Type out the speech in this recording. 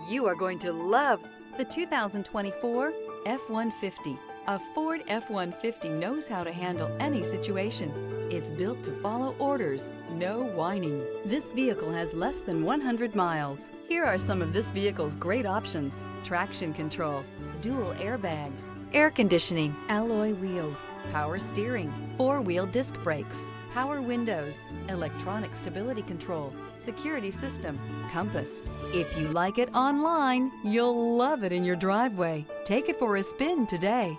You are going to love the 2024 F-150. A Ford F-150 knows how to handle any situation. It's built to follow orders, no whining. This vehicle has less than 100 miles. Here are some of this vehicle's great options: traction control, dual airbags, air conditioning, alloy wheels, power steering, four-wheel disc brakes, power windows, electronic stability control, security system, compass. If you like it online, you'll love it in your driveway. Take it for a spin today.